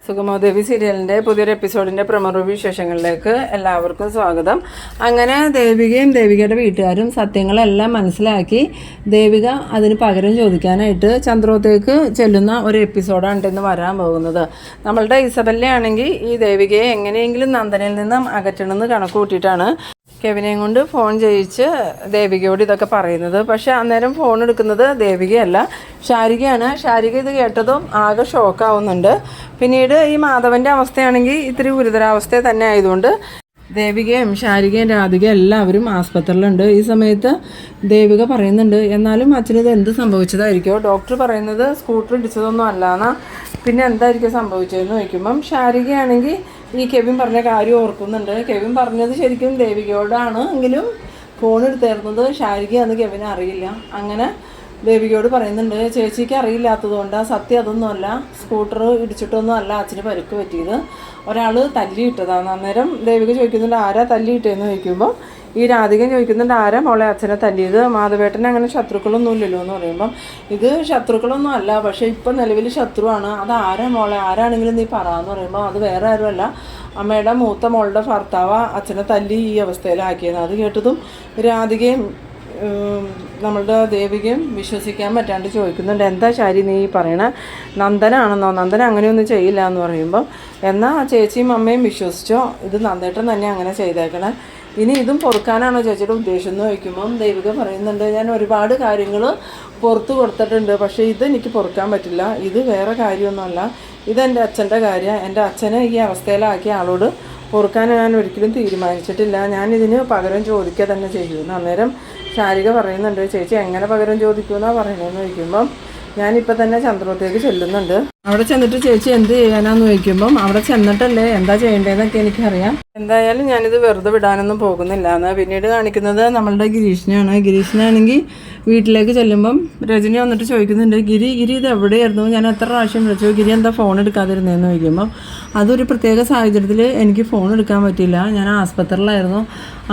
സുഗമോദേവി സീരിയലിൻ്റെ പുതിയൊരു എപ്പിസോഡിൻ്റെ പ്രമോ വിശേഷങ്ങളിലേക്ക് എല്ലാവർക്കും സ്വാഗതം. അങ്ങനെ ദേവികയും ദേവികയുടെ വീട്ടുകാരും സത്യങ്ങളെല്ലാം മനസ്സിലാക്കി ദേവിക അതിന് പകരം ചോദിക്കാനായിട്ട് ചന്ദ്രോത്തേക്ക് ചെല്ലുന്ന ഒരു എപ്പിസോഡാണ് ഇന്ന് വരാൻ പോകുന്നത്. നമ്മളുടെ ഇസബല്ലയാണെങ്കിൽ ഈ ദേവികയെ എങ്ങനെയെങ്കിലും നന്ദനയിൽ നിന്നും അകറ്റണമെന്ന് കണക്ക് കൂട്ടിയിട്ടാണ് കെവിനെയും കൊണ്ട് ഫോൺ ചെയ്യിച്ച് ദേവികയോട് ഇതൊക്കെ പറയുന്നത്. പക്ഷെ അന്നേരം ഫോൺ എടുക്കുന്നത് ദേവികയല്ല, ശാരികയാണ്. ശാരിക ഇത് കേട്ടതും ആകെ ഷോക്കാവുന്നുണ്ട്. പിന്നീട് ഈ മാധവൻ്റെ അവസ്ഥയാണെങ്കിൽ ഇത്തിരി ഗുരുതരാവസ്ഥ തന്നെ ആയതുകൊണ്ട് ദേവികയും ശാരികയും രാധികയും എല്ലാവരും ആസ്പത്രിയിലുണ്ട്. ഈ സമയത്ത് ദേവിക പറയുന്നുണ്ട്, എന്നാലും അച്ഛനിത് എന്ത് സംഭവിച്ചതായിരിക്കുമോ? ഡോക്ടർ പറയുന്നത് സ്കൂട്ടർ ഇടിച്ചതൊന്നും അല്ലാന്നാ. പിന്നെ എന്തായിരിക്കും സംഭവിച്ചതെന്ന് ചോദിക്കുമ്പം ശാരികയാണെങ്കിൽ ഈ കെവിൻ പറഞ്ഞ കാര്യം ഓർക്കുന്നുണ്ട്. കെവിൻ പറഞ്ഞത് ശരിക്കും ദേവികയോടാണ് എങ്കിലും ഫോൺ എടുത്തായിരുന്നത് ശാരികയാണെന്ന് കെവിന് അറിയില്ല. അങ്ങനെ ദേവികയോട് പറയുന്നുണ്ട്, ചേച്ചിക്ക് അറിയില്ലാത്തതുകൊണ്ട് സത്യം അതൊന്നുമല്ല, സ്കൂട്ടർ ഇടിച്ചിട്ടൊന്നും അല്ല അച്ഛന് പരിക്ക് പറ്റിയത്, ഒരാൾ തല്ലിയിട്ടതാണ്. അന്നേരം ദേവിക ചോദിക്കുന്നുണ്ട്, ആരാ തല്ലിയിട്ടതെന്ന് ചോദിക്കുമ്പോൾ ഈ രാധികൻ ചോദിക്കുന്നുണ്ട്, ആരാ മോളെ അച്ഛനെ തല്ലിയത്? മാധവേട്ടന് അങ്ങനെ ശത്രുക്കളൊന്നും ഇല്ലല്ലോ എന്ന് പറയുമ്പം ഇത് ശത്രുക്കളൊന്നും അല്ല, പക്ഷേ ഇപ്പം നിലവിൽ ശത്രുവാണ്. അത് ആരാ മോളെ, ആരാണെങ്കിലും നീ പറയാമെന്ന് പറയുമ്പോൾ അത് വേറെ ആരുമല്ല, അമ്മയുടെ മൂത്ത മോളുടെ ഭർത്താവ് അച്ഛനെ തല്ലി ഈ അവസ്ഥയിലാക്കിയത്. അത് കേട്ടതും രാധികയും നമ്മളുടെ ദേവികയും വിശ്വസിക്കാൻ പറ്റാണ്ട് ചോദിക്കുന്നുണ്ട്, എന്താ ശാരി നീ പറയണ, നന്ദനാണെന്നോ? നന്ദന അങ്ങനെയൊന്നും ചെയ്യില്ല എന്ന് പറയുമ്പോൾ എന്നാൽ ചേച്ചിയും അമ്മയും വിശ്വസിച്ചോ, ഇത് നന്ദേട്ടൻ തന്നെ അങ്ങനെ ചെയ്തേക്കണേ, ഇനി ഇതും പൊറുക്കാനാണോ ചേച്ചിയുടെ ഉദ്ദേശം എന്ന് ചോദിക്കുമ്പം ദേവിക പറയുന്നുണ്ട്, ഞാൻ ഒരുപാട് കാര്യങ്ങൾ പുറത്ത് കൊടുത്തിട്ടുണ്ട്, പക്ഷേ ഇതെനിക്ക് പൊറുക്കാൻ പറ്റില്ല, ഇത് വേറെ കാര്യമൊന്നുമല്ല, ഇതെൻ്റെ അച്ഛൻ്റെ കാര്യം, എൻ്റെ അച്ഛനെ ഈ അവസ്ഥയിലാക്കിയ ആളോട് പൊറുക്കാൻ ഞാൻ ഒരിക്കലും തീരുമാനിച്ചിട്ടില്ല, ഞാനിതിന് പകരം ചോദിക്കുക തന്നെ ചെയ്യുന്നു. അന്നേരം ശാരിക പറയുന്നുണ്ട്, ചേച്ചി എങ്ങനെ പകരം ചോദിക്കുമെന്നാണ് പറയണമെന്ന് ചോദിക്കുമ്പം ഞാനിപ്പോൾ തന്നെ ചന്ദ്രോത്തേക്ക് ചെല്ലുന്നുണ്ട്, അവിടെ ചെന്നിട്ട് ചേച്ചി എന്ത് ചെയ്യാനാന്ന് ചോദിക്കുമ്പം അവിടെ ചെന്നിട്ടല്ലേ എന്താ ചെയ്യേണ്ടതെന്നൊക്കെ എനിക്കറിയാം, എന്തായാലും ഞാനിത് വെറുതെ വിടാനൊന്നും പോകുന്നില്ല എന്ന്. പിന്നീട് കാണിക്കുന്നത് നമ്മളുടെ ഗിരീഷിനെയാണ്. ഗിരീഷിനാണെങ്കിൽ വീട്ടിലേക്ക് ചെല്ലുമ്പം രജനി വന്നിട്ട് ചോദിക്കുന്നുണ്ട്, ഗിരി ഇത് എവിടെയായിരുന്നു, ഞാൻ എത്ര പ്രാവശ്യം വിളിച്ചു, ഗിരി എന്താ ഫോൺ എടുക്കാതിരുന്നതെന്ന് ചോദിക്കുമ്പം അതൊരു പ്രത്യേക സാഹചര്യത്തിൽ എനിക്ക് ഫോൺ എടുക്കാൻ പറ്റില്ല, ഞാൻ ആസ്പത്രിയിലായിരുന്നു.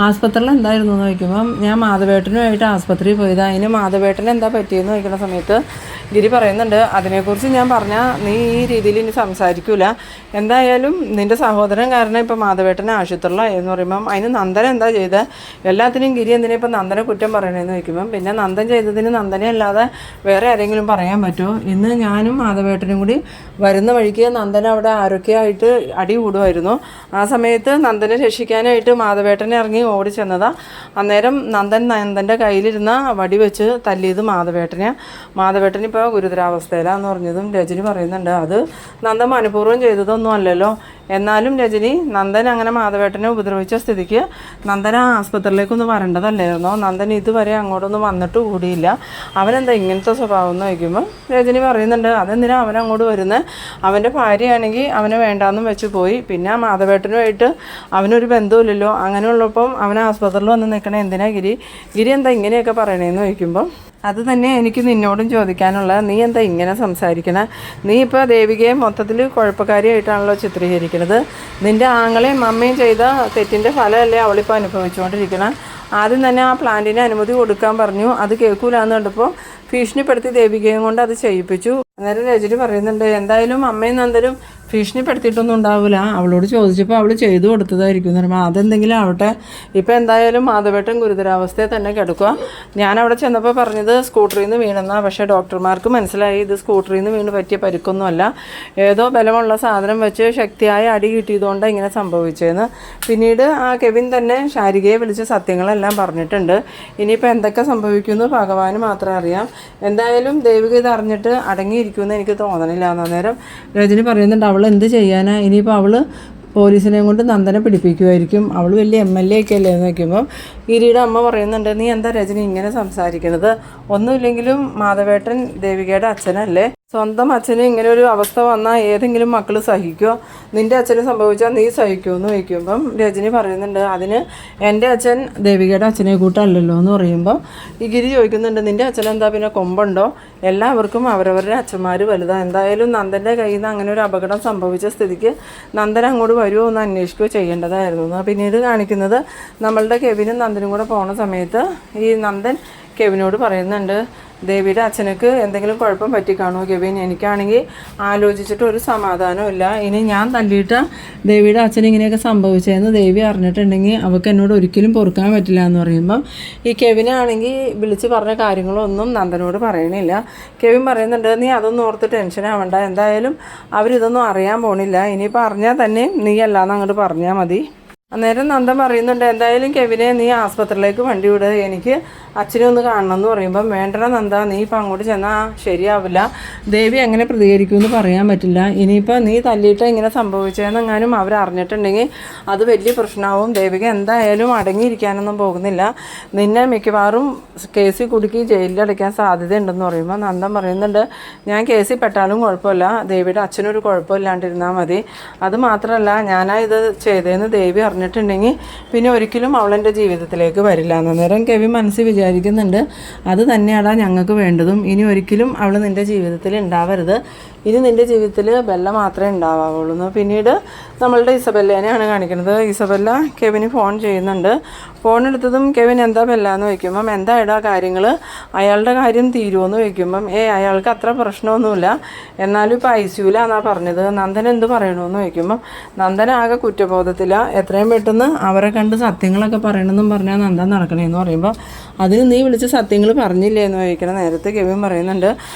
ആസ്പത്രിയിൽ എന്തായിരുന്നു എന്ന് ചോദിക്കുമ്പം ഞാൻ മാധവേട്ടനുമായിട്ട് ആസ്പത്രിയിൽ പോയത്, അതിന് മാധവേട്ടന് എന്താ പറ്റിയെന്ന് ചോദിക്കുന്ന സമയത്ത് ഗിരി പറയുന്നുണ്ട്, അതിനെക്കുറിച്ച് ഞാൻ പറഞ്ഞാൽ നീ ഈ രീതിയിൽ ഇനി സംസാരിക്കൂല, എന്തായാലും നിൻ്റെ സഹോദരൻ കാരണം ഇപ്പോൾ മാധവേട്ടനെ ആശുപത്രിയിലായെന്ന് പറയുമ്പം അതിന് നന്ദന എന്താ ചെയ്തത്, എല്ലാത്തിനും ഗിരി എന്തിനാ ഇപ്പം നന്ദനെ കുറ്റം പറയണമെന്ന് ചോദിക്കുമ്പം പിന്നെ നന്ദൻ ചെയ്തതിന് നന്ദനെ അല്ലാതെ വേറെ ആരെങ്കിലും പറയാൻ പറ്റുമോ? ഇന്ന് ഞാനും മാധവേട്ടനും കൂടി വരുന്ന വഴിക്ക് നന്ദൻ അവിടെ ആരൊക്കെയായിട്ട് അടി കൂടുമായിരുന്നു. ആ സമയത്ത് നന്ദനെ രക്ഷിക്കാനായിട്ട് മാധവേട്ടനെ ഇറങ്ങി ഓടി ചെന്നതാണ്. അന്നേരം നന്ദൻ്റെ കയ്യിലിരുന്ന വടി വെച്ച് തല്ലിയത് മാധവേട്ടൻ ഇപ്പോൾ ഗുരുതരാവസ്ഥയിലാന്ന് പറഞ്ഞതും രജനി പറയുന്നുണ്ട്, അത് നന്ദൻ മനഃപൂർവ്വം ചെയ്തതൊന്നും അല്ലല്ലോ, എന്നാലും രജനി നന്ദൻ അങ്ങനെ മാധവേട്ടനെ ഉപദ്രവിച്ച സ്ഥിതിക്ക് നന്ദൻ ആ ആസ്പത്രിയിലേക്കൊന്നും വരേണ്ടതല്ലായിരുന്നോ? നന്ദൻ ഇതുവരെ അങ്ങോട്ടൊന്നും വന്നിട്ട് കൂടിയില്ല, അവനെന്താ ഇങ്ങനത്തെ സ്വഭാവം എന്ന് ചോദിക്കുമ്പോൾ രജനി പറയുന്നുണ്ട്, അതെന്തിനാ അവൻ അങ്ങോട്ട് വരുന്നത്, അവൻ്റെ ഭാര്യയാണെങ്കിൽ അവനെ വേണ്ടാന്നും വെച്ച് പോയി, പിന്നെ മാധവേട്ടനുമായിട്ട് അവനൊരു ബന്ധമില്ലല്ലോ, അങ്ങനെയുള്ളപ്പം അവൻ ആസ്പത്രിയിൽ വന്ന് നിൽക്കണേ എന്തിനാ ഗിരി എന്താ ഇങ്ങനെയൊക്കെ പറയണേന്ന് ചോദിക്കുമ്പോൾ അത് തന്നെ എനിക്ക് നിന്നോടും ചോദിക്കാനുള്ള, നീ എന്താ ഇങ്ങനെ സംസാരിക്കണേ, നീ ഇപ്പോൾ ദേവികയെ മൊത്തത്തിൽ കുഴപ്പക്കാരിയായിട്ടാണല്ലോ ചിത്രീകരിക്കുന്നത്, നിൻ്റെ ആങ്ങളെയും അമ്മയും ചെയ്ത തെറ്റിൻ്റെ ഫലമല്ലേ അവളിപ്പോൾ അനുഭവിച്ചുകൊണ്ടിരിക്കണം. ആദ്യം തന്നെ ആ പ്ലാന്റിന് അനുമതി കൊടുക്കാൻ പറഞ്ഞു, അത് കേൾക്കൂലെന്ന് കണ്ടപ്പോൾ ഭീഷണിപ്പെടുത്തി ദേവികയും കൊണ്ട് അത് ചെയ്യിപ്പിച്ചു. അന്നേരം രജനി പറയുന്നുണ്ട്, എന്തായാലും അമ്മയും നന്ദനും ഭീഷണിപ്പെടുത്തിയിട്ടൊന്നും ഉണ്ടാവില്ല, അവളോട് ചോദിച്ചപ്പോൾ അവൾ ചെയ്തു കൊടുത്തതായിരിക്കും എന്ന് പറയുമ്പോൾ അതെന്തെങ്കിലും ആവട്ടെ, ഇപ്പോൾ എന്തായാലും മാധവേട്ടൻ ഗുരുതരാവസ്ഥയെ തന്നെ കിടക്കുക. ഞാനവിടെ ചെന്നപ്പോൾ പറഞ്ഞത് സ്കൂട്ടറിൽ നിന്ന് വീണെന്നാണ്, പക്ഷേ ഡോക്ടർമാർക്ക് മനസ്സിലായി ഇത് സ്കൂട്ടറിൽ നിന്ന് വീണ് പറ്റിയ പരിക്കൊന്നുമല്ല, ഏതോ ബലമുള്ള സാധനം വെച്ച് ശക്തിയായ അടി കിട്ടിയതുകൊണ്ട് ഇങ്ങനെ സംഭവിച്ചതെന്ന്. പിന്നീട് ആ കെവിൻ തന്നെ ശാരികയെ വിളിച്ച് സത്യങ്ങളെല്ലാം പറഞ്ഞിട്ടുണ്ട്. ഇനിയിപ്പോൾ എന്തൊക്കെ സംഭവിക്കുമെന്ന് ഭഗവാന് മാത്രം അറിയാം. എന്തായാലും ദേവിക ഇത് അറിഞ്ഞിട്ട് അടങ്ങിയിരിക്കുമെന്ന് എനിക്ക് തോന്നണില്ല. അന്നേരം രജനി പറയുന്നുണ്ട്, അവൾ എന്ത് ചെയ്യാനാ, ഇനിയിപ്പോൾ അവൾ പോലീസിനെ കൊണ്ട് നന്ദനെ പിടിപ്പിക്കുമായിരിക്കും, അവൾ വലിയ MLA ഒക്കെ അല്ലേ എന്ന് വയ്ക്കുമ്പോൾ ഗിരിയുടെ അമ്മ പറയുന്നുണ്ട്, നീ എന്താ രജനി ഇങ്ങനെ സംസാരിക്കുന്നത്, ഒന്നുമില്ലെങ്കിലും മാധവേട്ടൻ ദേവികയുടെ അച്ഛനല്ലേ, സ്വന്തം അച്ഛന് ഇങ്ങനെ ഒരു അവസ്ഥ വന്നാൽ ഏതെങ്കിലും മക്കൾ സഹിക്കുമോ, നിൻ്റെ അച്ഛന് സംഭവിച്ചാൽ നീ സഹിക്കുമോ എന്ന് ചോദിക്കുമ്പം രജനി പറയുന്നുണ്ട്, അതിന് എൻ്റെ അച്ഛൻ ദേവികയുടെ അച്ഛനെ കൂട്ടല്ലല്ലോ എന്ന് പറയുമ്പോൾ ഈ ഗിരി ചോദിക്കുന്നുണ്ട്, നിൻ്റെ അച്ഛനെന്താ പിന്നെ കൊമ്പുണ്ടോ, എല്ലാവർക്കും അവരവരുടെ അച്ഛന്മാർ വലുതാണ്, എന്തായാലും നന്ദൻ്റെ കയ്യിൽ നിന്ന് അങ്ങനെ ഒരു അപകടം സംഭവിച്ച സ്ഥിതിക്ക് നന്ദൻ അങ്ങോട്ട് വരുമോ എന്ന് അന്വേഷിക്കുകയോ ചെയ്യേണ്ടതായിരുന്നു. പിന്നീട് കാണിക്കുന്നത് നമ്മളുടെ കെവിനും നന്ദനും കൂടെ പോണ സമയത്ത് ഈ നന്ദൻ കെവിനോട് പറയുന്നുണ്ട്, ദേവിയുടെ അച്ഛനക്ക് എന്തെങ്കിലും കുഴപ്പം പറ്റിക്കാണോ കെവിൻ? എനിക്കാണെങ്കിൽ ആലോചിച്ചിട്ട് ഒരു സമാധാനവും ഇല്ല. ഇനി ഞാൻ തല്ലിയിട്ട് ദേവിയുടെ അച്ഛൻ ഇങ്ങനെയൊക്കെ സംഭവിച്ചതെന്ന് ദേവി അറിഞ്ഞിട്ടുണ്ടെങ്കിൽ അവൾക്ക് എന്നോട് ഒരിക്കലും പൊറുക്കാൻ പറ്റില്ല എന്ന് പറയുമ്പം ഈ കെവിനാണെങ്കിൽ വിളിച്ച് പറഞ്ഞ കാര്യങ്ങളൊന്നും നന്ദനോട് പറയണില്ല. കെവിൻ പറയുന്നുണ്ട്, നീ അതൊന്നും ഓർത്ത് ടെൻഷൻ ആവണ്ട, എന്തായാലും അവരിതൊന്നും അറിയാൻ പോണില്ല, ഇനിയിപ്പോൾ അറിഞ്ഞാൽ തന്നെ നീ അല്ലാന്ന് അങ്ങോട്ട് പറഞ്ഞാൽ മതി. അന്നേരം നന്ദൻ പറയുന്നുണ്ട്, എന്തായാലും കെവിനെ നീ ആസ്പത്രിയിലേക്ക് വണ്ടി വിട്, എനിക്ക് അച്ഛനെ ഒന്ന് കാണണം എന്ന് പറയുമ്പം വേണ്ടടാ നന്ദ, നീ ഇപ്പം അങ്ങോട്ട് ചെന്നാൽ ശരിയാവില്ല, ദേവി എങ്ങനെ പ്രതികരിക്കുമെന്ന് പറയാൻ പറ്റില്ല, ഇനിയിപ്പോൾ നീ തല്ലിയിട്ട് ഇങ്ങനെ സംഭവിച്ചതെന്നെങ്ങാനും അവരറിഞ്ഞിട്ടുണ്ടെങ്കിൽ അത് വലിയ പ്രശ്നമാവും, ദേവിക എന്തായാലും അടങ്ങിയിരിക്കാനൊന്നും പോകുന്നില്ല, നിന്നെ മിക്കവാറും കേസിൽ കുടുക്കി ജയിലിലടയ്ക്കാൻ സാധ്യതയുണ്ടെന്ന് പറയുമ്പോൾ നന്ദൻ പറയുന്നുണ്ട്, ഞാൻ കേസിൽ പെട്ടാലും കുഴപ്പമില്ല, ദേവിയുടെ അച്ഛനൊരു കുഴപ്പമില്ലാണ്ടിരുന്നാൽ മതി, അത് മാത്രമല്ല ഞാനാ ഇത് ചെയ്തതെന്ന് ദേവി അറിഞ്ഞിട്ടുണ്ടെങ്കിൽ പിന്നെ ഒരിക്കലും അവളെൻ്റെ ജീവിതത്തിലേക്ക് വരില്ല. അന്നേരം കെവിൻ മനസ്സിൽ വിചാരിക്കുന്നുണ്ട്, അത് തന്നെയാണ് ഞങ്ങൾക്ക് വേണ്ടതും, ഇനി ഒരിക്കലും അവൾ നിൻ്റെ ജീവിതത്തിൽ ഉണ്ടാവരുത്, ഇനി നിൻ്റെ ജീവിതത്തിൽ ബെല്ല മാത്രമേ ഉണ്ടാവുള്ളൂ. പിന്നീട് നമ്മളുടെ ഇസബെല്ലേനെയാണ് കാണിക്കുന്നത്. ഇസബെല്ല കെവിന് ഫോൺ ചെയ്യുന്നുണ്ട്. ഫോൺ എടുത്തതും കെവിൻ എന്താ ബെല്ല എന്ന് ചോദിക്കുമ്പം എന്താ ഇടാ കാര്യങ്ങൾ, അയാളുടെ കാര്യം തീരുമെന്ന് ചോദിക്കുമ്പം അയാൾക്ക് അത്ര പ്രശ്നമൊന്നുമില്ല, എന്നാലും ഇപ്പോൾ ഐസിയുലാന്നാണ് പറഞ്ഞത്, നന്ദൻ എന്ത് പറയണമെന്ന് ചോദിക്കുമ്പം നന്ദൻ ആകെ കുറ്റബോധത്തില്ല, എത്രയും പെട്ടെന്ന് അവരെ കണ്ട് സത്യങ്ങളൊക്കെ പറയണമെന്നും പറഞ്ഞാൽ നന്ദൻ നടക്കണേന്ന് പറയുമ്പോൾ അതിന് നീ വിളിച്ച് സത്യങ്ങൾ പറഞ്ഞില്ലേ എന്ന് ചോദിക്കണം. നേരത്തെ കെവിൻ പറയുന്നുണ്ട്,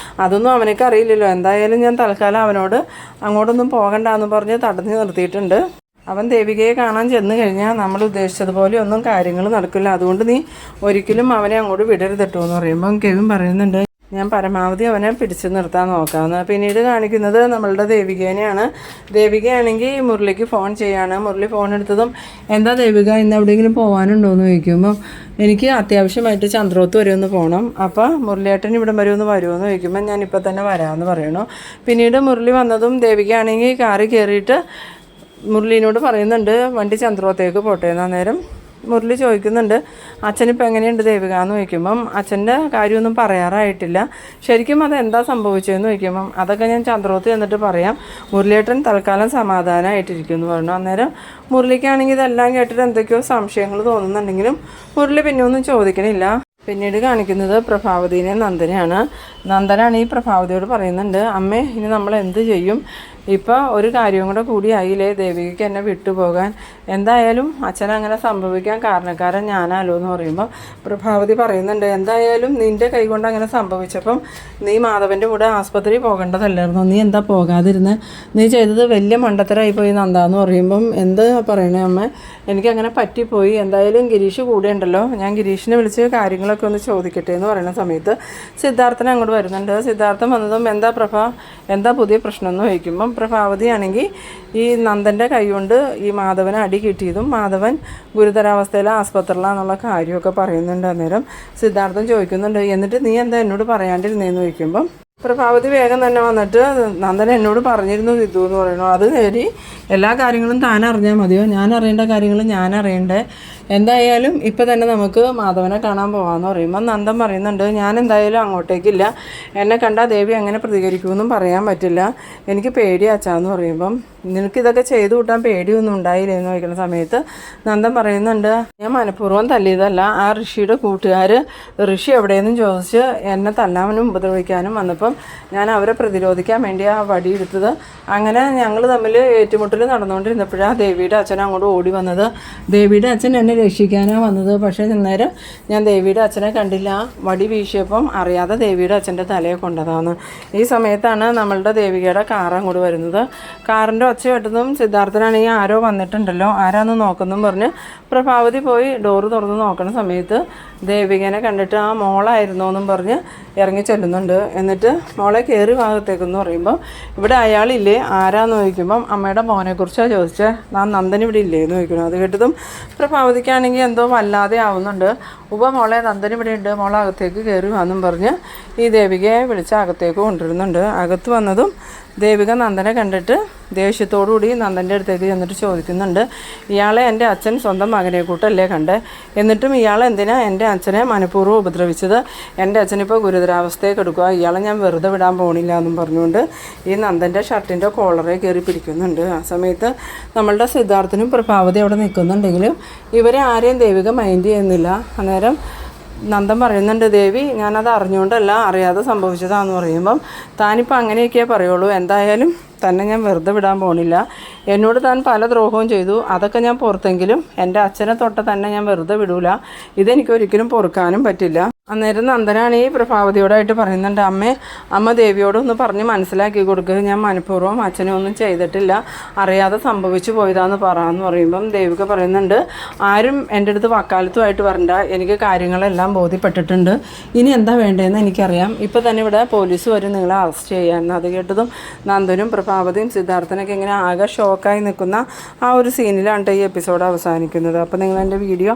അതൊന്നും അവനക്ക് അറിയില്ലല്ലോ, എന്തായാലും ഞാൻ തൽക്കാലം അവനോട് അങ്ങോട്ടൊന്നും പോകണ്ടെന്ന് പറഞ്ഞ് തടഞ്ഞു നിർത്തിയിട്ടുണ്ട്. അവൻ ദേവികയെ കാണാൻ ചെന്ന് കഴിഞ്ഞാൽ നമ്മൾ ഉദ്ദേശിച്ചതുപോലെ ഒന്നും കാര്യങ്ങൾ നടക്കില്ല, അതുകൊണ്ട് നീ ഒരിക്കലും അവനെ അങ്ങോട്ട് വിടരുതട്ടോ എന്ന് പറയുമ്പം കെവിൻ പറയുന്നുണ്ട്, ഞാൻ പരമാവധി അവനെ പിടിച്ചു നിർത്താൻ നോക്കാമെന്ന്. പിന്നീട് കാണിക്കുന്നത് നമ്മളുടെ ദേവികേനെയാണ്. ദേവികയാണെങ്കിൽ മുരളിക്ക് ഫോൺ ചെയ്യാണ്. മുരളി ഫോൺ എടുത്തതും എന്താ ദേവിക ഇന്ന് എവിടെയെങ്കിലും പോകാനുണ്ടോ എന്ന് ചോദിക്കുമ്പം എനിക്ക് അത്യാവശ്യമായിട്ട് ചന്ദ്രോത്ത് വരുമെന്ന് പോകണം, അപ്പോൾ മുരളിയേട്ടൻ ഇവിടെ വരുമെന്ന് ചോദിക്കുമ്പോൾ ഞാനിപ്പോൾ തന്നെ വരാമെന്ന് പറയണു. പിന്നീട് മുരളി വന്നതും ദേവികയാണെങ്കിൽ കാറിൽ കയറിയിട്ട് മുരളീനോട് പറയുന്നുണ്ട് വണ്ടി ചന്ദ്രോത്തേക്ക് പോട്ടെ. അന്നേരം മുരളി ചോദിക്കുന്നുണ്ട്, അച്ഛനിപ്പോൾ എങ്ങനെയുണ്ട് ദേവിക എന്ന് ചോദിക്കുമ്പം അച്ഛൻ്റെ കാര്യമൊന്നും പറയാറായിട്ടില്ല, ശരിക്കും അതെന്താ സംഭവിച്ചതെന്ന് ചോദിക്കുമ്പം അതൊക്കെ ഞാൻ ചന്ദ്രോത്ത് ചെന്നിട്ട് പറയാം, മുരളിയേട്ടൻ തൽക്കാലം സമാധാനമായിട്ടിരിക്കും എന്ന് പറഞ്ഞു. അന്നേരം മുരളിക്കാണെങ്കിൽ ഇതെല്ലാം കേട്ടിട്ട് എന്തൊക്കെയോ സംശയങ്ങൾ തോന്നുന്നുണ്ടെങ്കിലും മുരളി പിന്നെ ഒന്നും ചോദിക്കണില്ല. പിന്നീട് കാണിക്കുന്നത് പ്രഭാവതിനെ നന്ദനെയാണ്. നന്ദനാണ് ഈ പ്രഭാവതിയോട് പറയുന്നുണ്ട്, അമ്മേ ഇനി നമ്മൾ എന്ത് ചെയ്യും, ഇപ്പോൾ ഒരു കാര്യവും കൂടി ആയില്ലേ ദേവികയ്ക്ക് എന്നെ വിട്ടുപോകാൻ, എന്തായാലും അച്ഛൻ അങ്ങനെ സംഭവിക്കാൻ കാരണക്കാരൻ ഞാനാലോ എന്ന് പറയുമ്പോൾ പ്രഭാവതി പറയുന്നുണ്ട്, എന്തായാലും നിൻ്റെ കൈകൊണ്ട് അങ്ങനെ സംഭവിച്ചപ്പം നീ മാധവൻ്റെ കൂടെ ആസ്പത്രി പോകേണ്ടതല്ലായിരുന്നു, നീ എന്താ പോകാതിരുന്നത്, നീ ചെയ്തത് വലിയ മണ്ടത്തരമായി പോയി നന്ദാന്ന് പറയുമ്പം എന്ത് പറയണേ അമ്മ, എനിക്കങ്ങനെ പറ്റിപ്പോയി, എന്തായാലും ഗിരീഷ് കൂടെ ഉണ്ടല്ലോ, ഞാൻ ഗിരീഷിനെ വിളിച്ച് കാര്യങ്ങളൊക്കെ ഒന്ന് ചോദിക്കട്ടെ എന്ന് പറയുന്ന സമയത്ത് സിദ്ധാർത്ഥനെ അങ്ങോട്ട് വരുന്നുണ്ട്. സിദ്ധാർത്ഥൻ വന്നതും എന്താ പുതിയ പ്രശ്നം എന്ന് ചോദിക്കുമ്പം പ്രഭാവതിയാണെങ്കിൽ ഈ നന്ദൻ്റെ കൈകൊണ്ട് ഈ മാധവനെ അടി കിട്ടിയതും മാധവൻ ഗുരുതരാവസ്ഥയിൽ ആസ്പത്രിയിലാണെന്നുള്ള കാര്യമൊക്കെ പറയുന്നുണ്ട്. അന്നേരം സിദ്ധാർത്ഥൻ ചോദിക്കുന്നുണ്ട്, എന്നിട്ട് നീ എന്താ എന്നോട് പറയാണ്ടിരുന്നേന്ന് ചോദിക്കുമ്പം പ്രഭാവതി വേഗം തന്നെ വന്നിട്ട് നന്ദൻ എന്നോട് പറഞ്ഞിരുന്നു സിദ്ധു എന്ന് പറയുന്നു, അത് നേടി എല്ലാ കാര്യങ്ങളും താൻ അറിഞ്ഞാൽ മതിയോ, ഞാൻ അറിയേണ്ട കാര്യങ്ങൾ ഞാൻ അറിയണ്ടേ, എന്തായാലും ഇപ്പം തന്നെ നമുക്ക് മാധവനെ കാണാൻ പോകാമെന്ന് പറയുമ്പോൾ നന്ദൻ പറയുന്നുണ്ട്, ഞാൻ എന്തായാലും അങ്ങോട്ടേക്കില്ല, എന്നെ കണ്ടാൽ ദേവി അങ്ങനെ പ്രതികരിക്കുമെന്നും പറയാൻ പറ്റില്ല, എനിക്ക് പേടിയാച്ചാന്ന് പറയുമ്പം നിനക്കിതൊക്കെ ചെയ്തു കൂട്ടാൻ പേടിയൊന്നും ഉണ്ടായില്ലേ എന്ന് ചോദിക്കുന്ന സമയത്ത് നന്ദൻ പറയുന്നുണ്ട്, ഞാൻ മനഃപൂർവ്വം തല്ലിയതല്ല, ആ ഋഷിയുടെ കൂട്ടുകാർ ഋഷി എവിടെയെന്നും ചോദിച്ച് എന്നെ തല്ലാനും ഉപദ്രവിക്കാനും വന്നപ്പം ഞാൻ അവരെ പ്രതിരോധിക്കാൻ വേണ്ടി ആ വടി എടുത്തത്, അങ്ങനെ ഞങ്ങൾ തമ്മിൽ ഏറ്റുമുട്ടൽ നടന്നുകൊണ്ടിരുന്നപ്പോഴാണ് ദേവിയുടെ അച്ഛൻ അങ്ങോട്ട് ഓടി വന്നത്, ദേവിയുടെ അച്ഛൻ എന്നെ രക്ഷിക്കാനാണ് വന്നത്, പക്ഷേ അന്നേരം ഞാൻ ദേവിയുടെ അച്ഛനെ കണ്ടില്ല, വടി വീശിയപ്പം അറിയാതെ ദേവിയുടെ അച്ഛൻ്റെ തലയെ കൊണ്ടതാണ്. ഈ സമയത്താണ് നമ്മളുടെ ദേവികയുടെ കാർ അങ്ങോട്ട് വരുന്നത്. കാറിൻ്റെ ഒച്ച കേട്ടതും സിദ്ധാർത്ഥനാണെങ്കിൽ ആരോ വന്നിട്ടുണ്ടല്ലോ, ആരാന്ന് നോക്കുന്നും പറഞ്ഞ് പ്രഭാവതി പോയി ഡോറ് തുറന്ന് നോക്കുന്ന സമയത്ത് ദേവികനെ കണ്ടിട്ട് ആ മോളായിരുന്നോ എന്നും പറഞ്ഞ് ഇറങ്ങി ചെല്ലുന്നുണ്ട്. എന്നിട്ട് മോളെ കയറി ഭാഗത്തേക്കെന്ന് പറയുമ്പോൾ ഇവിടെ അയാളില്ലേ ആരാന്ന് ചോദിക്കുമ്പം അമ്മയുടെ മോനെക്കുറിച്ചാണ് ചോദിച്ചത്, ഞാൻ നന്ദൻ ഇവിടെ ഇല്ലേ എന്ന് ചോദിക്കുന്നു. അത് കേട്ടതും പ്രഭാവതിക്കാണെങ്കിൽ എന്തോ വല്ലാതെ ആവുന്നുണ്ട്. മോളെ നന്ദൻ ഇവിടെ ഉണ്ട്, മോളെ അകത്തേക്ക് കയറി വന്നും പറഞ്ഞ് ഈ ദേവികയെ വിളിച്ച് അകത്തേക്ക് കൊണ്ടുവരുന്നുണ്ട്. അകത്ത് വന്നതും ദേവിക നന്ദനെ കണ്ടിട്ട് ദേഷ്യത്തോടുകൂടി നന്ദൻ്റെ അടുത്തേക്ക് ചെന്നിട്ട് ചോദിക്കുന്നുണ്ട്, ഇയാളെ എൻ്റെ അച്ഛൻ സ്വന്തം മകനെ കൂട്ടല്ലേ കണ്ടേ, എന്നിട്ടും ഇയാൾ എന്തിനാ എൻ്റെ അച്ഛനെ മനഃപൂർവ്വം ഉപദ്രവിച്ചത്, എൻ്റെ അച്ഛനിപ്പോൾ ഗുരുതരാവസ്ഥയൊക്കെ എടുക്കുക, ഇയാളെ ഞാൻ വെറുതെ വിടാൻ പോണില്ല എന്നും പറഞ്ഞുകൊണ്ട് ഈ നന്ദൻ്റെ ഷർട്ടിൻ്റെ കോളറെ കയറി പിടിക്കുന്നുണ്ട്. ആ സമയത്ത് നമ്മളുടെ സിദ്ധാർത്ഥനും പ്രഭാവതി അവിടെ നിൽക്കുന്നുണ്ടെങ്കിലും ഇവരെ ആരെയും ദേവിക മൈൻഡ് ചെയ്യുന്നില്ല. അന്നേരം നന്ദൻ പറയുന്നുണ്ട്, ദേവി ഞാനത് അറിഞ്ഞുകൊണ്ടല്ല അറിയാതെ സംഭവിച്ചതാണെന്ന് പറയുമ്പം താനിപ്പോൾ അങ്ങനെയൊക്കെയേ പറയുള്ളൂ, എന്തായാലും തന്നെ ഞാൻ വെറുതെ വിടാൻ പോണില്ല. എന്നോട് താൻ പല ദ്രോഹവും ചെയ്തു, അതൊക്കെ ഞാൻ പുറത്തെങ്കിലും എൻ്റെ അച്ഛനെ തൊട്ട് തന്നെ ഞാൻ വെറുതെ വിടൂല. ഇതെനിക്ക് ഒരിക്കലും പൊറുക്കാനും പറ്റില്ല. അന്നേരം നന്ദനാണ് ഈ പ്രഭാവതിയോടായിട്ട് പറയുന്നുണ്ട്, അമ്മ ദേവിയോടൊന്ന് പറഞ്ഞ് മനസ്സിലാക്കി കൊടുക്കുക, ഞാൻ മനഃപൂർവ്വം അച്ഛനെ ഒന്നും ചെയ്തിട്ടില്ല, അറിയാതെ സംഭവിച്ചു പോയതാന്ന് പറയാമെന്ന് പറയുമ്പം ദേവിക പറയുന്നുണ്ട്, ആരും എൻ്റെ അടുത്ത് വക്കാലത്തുമായിട്ട് വരണ്ട, എനിക്ക് കാര്യങ്ങളെല്ലാം ബോധ്യപ്പെട്ടിട്ടുണ്ട്, ഇനി എന്താ വേണ്ടതെന്ന് എനിക്കറിയാം, ഇപ്പോൾ തന്നെ ഇവിടെ പോലീസ് വരും നിങ്ങളെ അറസ്റ്റ് ചെയ്യാൻ. അത് കേട്ടതും നന്ദനും പ്രഭാവതിയും സിദ്ധാർത്ഥനൊക്കെ ഇങ്ങനെ ആകെ ഷോക്കായി നിൽക്കുന്ന ആ ഒരു സീനിലാണ് ഈ എപ്പിസോഡ് അവസാനിക്കുന്നത്. അപ്പോൾ നിങ്ങൾ എൻ്റെ വീഡിയോ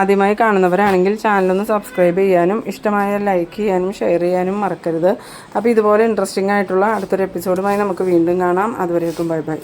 ആദ്യമായി കാണുന്നവരാണെങ്കിൽ ചാനലൊന്ന് സബ്സ്ക്രൈബ് ചെയ്യാനും ഇഷ്ടമായ ലൈക്ക് ചെയ്യാനും ഷെയർ ചെയ്യാനും മറക്കരുത്. അപ്പോൾ ഇതുപോലെ ഇൻട്രസ്റ്റിംഗ് ആയിട്ടുള്ള അടുത്തൊരു എപ്പിസോഡുമായി നമുക്ക് വീണ്ടും കാണാം. അതുവരേക്കും ബൈ ബൈ.